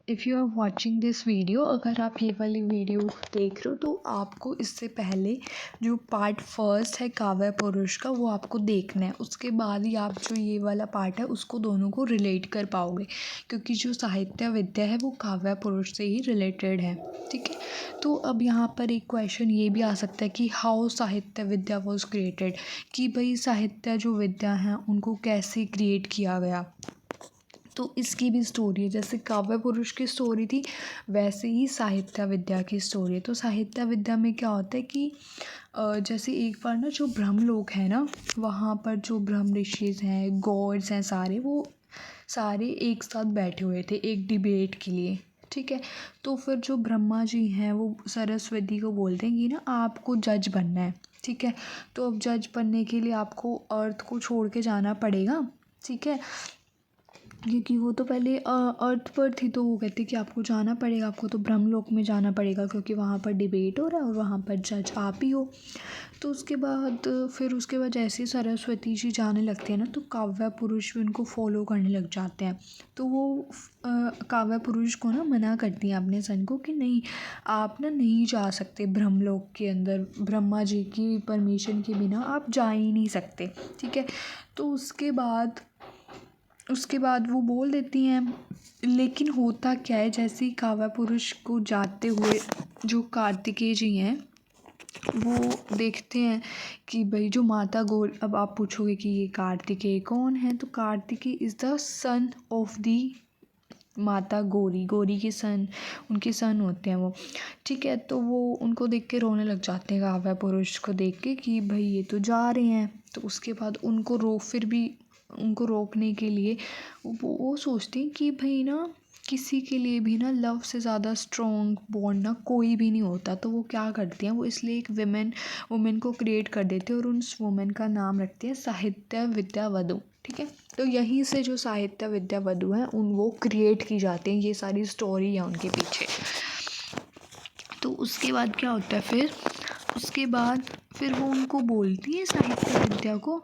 If you are watching this video, अगर आप ये वाली वीडियो देख रहे हो तो आपको इससे पहले जो पार्ट फर्स्ट है काव्य पुरुष का वो आपको देखना है। उसके बाद ही आप जो ये वाला पार्ट है उसको दोनों को रिलेट कर पाओगे, क्योंकि जो साहित्य विद्या है वो काव्य पुरुष से ही रिलेटेड है। ठीक है, तो अब यहाँ पर एक क्वेश्चन ये भी आ सकता है कि हाउ साहित्य विद्या वॉज क्रिएटेड, कि भाई साहित्य जो विद्या हैं उनको कैसे क्रिएट किया गया। तो इसकी भी स्टोरी है, जैसे काव्य पुरुष की स्टोरी थी वैसे ही साहित्य विद्या की स्टोरी है। तो साहित्य विद्या में क्या होता है कि जैसे एक बार ना जो ब्रह्मलोक है ना, वहाँ पर जो ब्रह्म ऋषिज हैं, गॉड्स हैं, सारे वो सारे एक साथ बैठे हुए थे एक डिबेट के लिए। ठीक है, तो फिर जो ब्रह्मा जी हैं वो सरस्वती को बोलते हैं कि ना आपको जज बनना है। ठीक है, तो अब जज बनने के लिए आपको अर्थ को छोड़ के जाना पड़ेगा। ठीक है, क्योंकि वो तो पहले अर्थ पर थी, तो वो कहते कि आपको जाना पड़ेगा, आपको तो ब्रह्मलोक में जाना पड़ेगा, क्योंकि वहाँ पर डिबेट हो रहा है और वहाँ पर जज आप ही हो। तो उसके बाद जैसे ही सरस्वती जी जाने लगते हैं ना, तो काव्य पुरुष भी उनको फॉलो करने लग जाते हैं। तो वो काव्य पुरुष को ना मना करती हैं अपने सन को कि नहीं, आप ना नहीं जा सकते ब्रह्मलोक के अंदर, ब्रह्मा जी की परमिशन के बिना आप जा ही नहीं सकते। ठीक है, तो उसके बाद वो बोल देती हैं। लेकिन होता क्या है, जैसे ही काव्य पुरुष को जाते हुए जो कार्तिकेय जी हैं वो देखते हैं कि भाई जो माता गौरी, अब आप पूछोगे कि ये कार्तिकेय कौन है, तो Kartikeya is the son of the माता गौरी, गौरी के सन, उनके सन होते हैं वो। ठीक है, तो वो उनको देख के रोने लग जाते हैं काव्य पुरुष को देख के कि भाई ये तो जा रहे हैं। तो उसके बाद उनको रोकने के लिए वो सोचती हैं कि भाई ना किसी के लिए भी ना लव से ज़्यादा स्ट्रॉन्ग बॉन्ड ना कोई भी नहीं होता। तो वो क्या करती हैं, वो इसलिए एक वुमेन को क्रिएट कर देते हैं और उस वुमेन का नाम रखते हैं साहित्य विद्या वधु। ठीक है, तो यहीं से जो साहित्य विद्या वधु हैं उन वो क्रिएट की जाती हैं, ये सारी स्टोरी है उनके पीछे। तो उसके बाद क्या होता है, फिर वो उनको बोलती है साहित्य विद्या को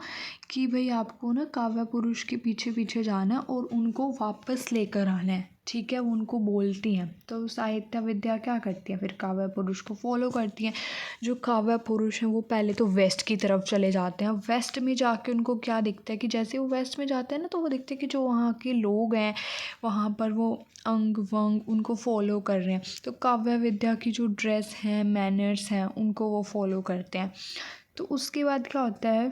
कि भाई आपको ना काव्य पुरुष के पीछे पीछे जाना और उनको वापस लेकर आना है। ठीक है, वो उनको बोलती हैं। तो साहित्य विद्या क्या करती है, फिर काव्य पुरुष को फॉलो करती हैं। जो काव्य पुरुष हैं वो पहले तो वेस्ट की तरफ चले जाते हैं। वेस्ट में जाके उनको क्या दिखता है कि जैसे वो वेस्ट में जाते हैं ना, तो वो दिखते हैं कि जो वहाँ के लोग हैं वहाँ पर वो अंग वंग उनको फॉलो कर रहे हैं। तो काव्य विद्या की जो ड्रेस हैं, मैनर्स हैं, उनको वो फॉलो करते हैं। तो उसके बाद क्या होता है,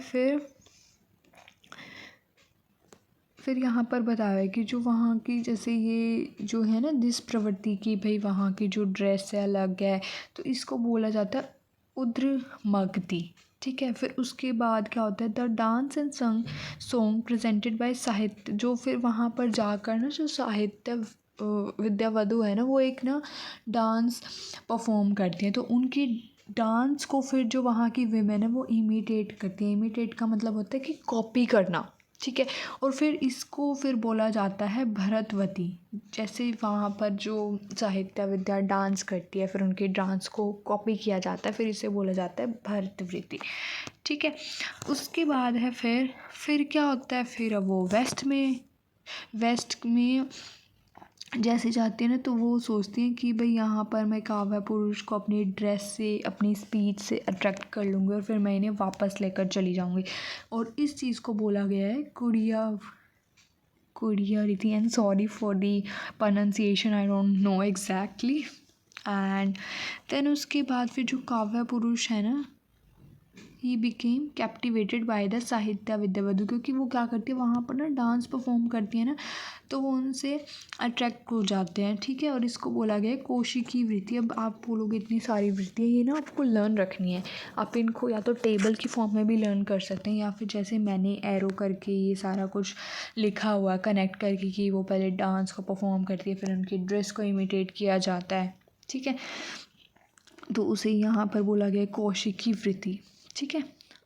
फिर यहाँ पर बताया है कि जो वहाँ की, जैसे ये जो है ना दिस प्रवृत्ति की, भाई वहाँ की जो ड्रेस है अलग है, तो इसको बोला जाता है उद्र मगधी। ठीक है, फिर उसके बाद क्या होता है, the dance and song presented by साहित्य, जो फिर वहाँ पर जाकर ना जो साहित्य विद्या वधु है ना, वो एक ना डांस परफॉर्म करती हैं। तो उनकी डांस को फिर जो वहाँ की विमेन है वो इमिटेट करती हैं। इमिटेट का मतलब होता है कि कॉपी करना। ठीक है, और फिर इसको फिर बोला जाता है भरतवती। जैसे वहाँ पर जो साहित्य विद्या डांस करती है, फिर उनके डांस को कॉपी किया जाता है, फिर इसे बोला जाता है भरतवृत्ति। ठीक है, उसके बाद है फिर क्या होता है, फिर अब वो वेस्ट में जैसे जाती है ना, तो वो सोचती हैं कि भाई यहाँ पर मैं काव्य पुरुष को अपनी ड्रेस से, अपनी स्पीच से अट्रैक्ट कर लूँगी और फिर मैं इन्हें वापस लेकर चली जाऊँगी। और इस चीज़ को बोला गया है कुड़िया रीति, and sorry for the pronunciation, I don't know exactly. And then उसके बाद फिर जो काव्य पुरुष है ना, he became captivated by the Sahitya Vidya वधु, क्योंकि वो क्या करती है वहाँ पर ना डांस परफॉर्म करती है ना, तो वो उनसे अट्रैक्ट हो जाते हैं। ठीक है, और इसको बोला गया है कौशिकी वृत्ति। अब आप बोलोगे इतनी सारी वृत्तियाँ, ये ना आपको लर्न रखनी है। आप इनको या तो टेबल की फॉर्म में भी लर्न कर सकते हैं, या फिर जैसे मैंने एरो करके ये सारा कुछ लिखा हुआ कनेक्ट करके कि वो पहले डांस को परफॉर्म करती है, फिर उनकी ड्रेस को इमिटेट किया जाता है। ठीक है, तो उसे यहाँ पर बोला गया कौशिकी वृत्ति। ठीक है,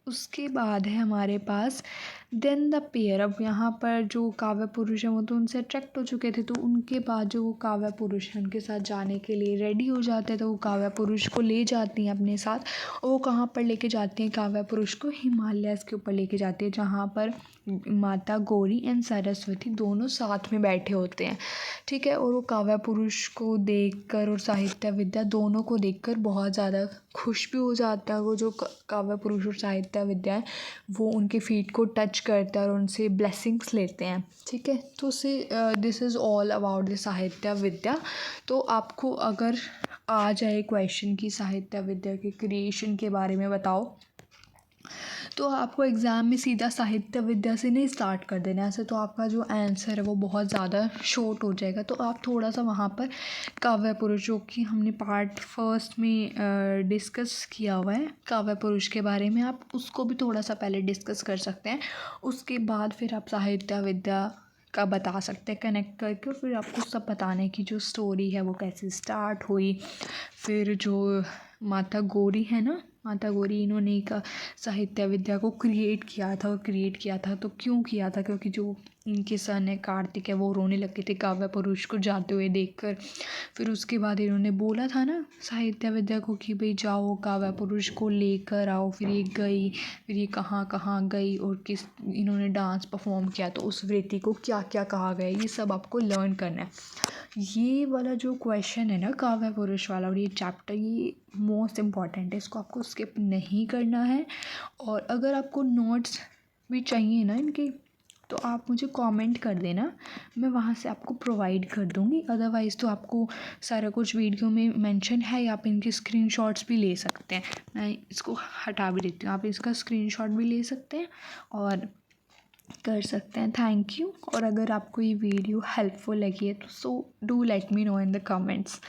उसके बाद है हमारे पास देन द पेयर, अब यहाँ पर जो काव्य पुरुष हैं वो तो उनसे अट्रैक्ट हो चुके थे, तो उनके बाद जो वो काव्य पुरुष हैं उनके साथ जाने के लिए रेडी हो जाते हैं। तो वो काव्य पुरुष को ले जाती हैं अपने साथ, और वो कहाँ पर लेके जाती हैं काव्य पुरुष को? हिमालयस के ऊपर लेके जाती है, जहाँ पर माता गौरी एंड सरस्वती दोनों साथ में बैठे होते हैं, ठीक है। और वो काव्य पुरुष को देखकर और साहित्य विद्या दोनों को देखकर बहुत ज़्यादा खुश भी हो जाता है। वो जो काव्य पुरुष और साहित्य विद्या है वो उनके फीट को टच करता है और उनसे ब्लेसिंग्स लेते हैं, ठीक है। तो this is all about the Sahitya विद्या। तो आपको अगर आ जाए क्वेश्चन की साहित्य विद्या के क्रिएशन के बारे में बताओ, तो आपको एग्ज़ाम में सीधा साहित्य विद्या से नहीं स्टार्ट कर देना है, ऐसे तो आपका जो आंसर है वो बहुत ज़्यादा शॉर्ट हो जाएगा। तो आप थोड़ा सा वहाँ पर काव्य पुरुष, जो कि हमने पार्ट फर्स्ट में डिस्कस किया हुआ है काव्य पुरुष के बारे में, आप उसको भी थोड़ा सा पहले डिस्कस कर सकते हैं। उसके बाद फिर आप साहित्य विद्या का बता सकते हैं कनेक्ट करके, और फिर आपको सब बताने की जो स्टोरी है वो कैसे स्टार्ट हुई। फिर जो माता गौरी है ना, माता गौरी, इन्होंने एक साहित्य विद्या को क्रिएट किया था, और क्रिएट किया था तो क्यों किया था? क्योंकि जो इनके सन है कार्तिक है वो रोने लगे थे काव्य पुरुष को जाते हुए देखकर। फिर उसके बाद इन्होंने बोला था ना साहित्य विद्या को कि भाई जाओ काव्य पुरुष को लेकर आओ। फिर ये गई, फिर ये कहाँ कहाँ गई और किस इन्होंने डांस परफॉर्म किया, तो उस वृत्ति को क्या क्या कहा गया, ये सब आपको लर्न करना है। ये वाला जो क्वेश्चन है ना काव्य पुरुष वाला, और ये चैप्टर ये मोस्ट इम्पॉर्टेंट है, इसको आपको स्किप नहीं करना है। और अगर आपको नोट्स भी चाहिए ना इनके, तो आप मुझे कमेंट कर देना, मैं वहाँ से आपको प्रोवाइड कर दूँगी। अदरवाइज़ तो आपको सारा कुछ वीडियो में मेंशन है, या आप इनके स्क्रीनशॉट्स भी ले सकते हैं। मैं इसको हटा भी देती हूँ, आप इसका स्क्रीनशॉट भी ले सकते हैं और कर सकते हैं। Thank you. और अगर आपको ये वीडियो हेल्पफुल लगी है तो do let me know in the comments.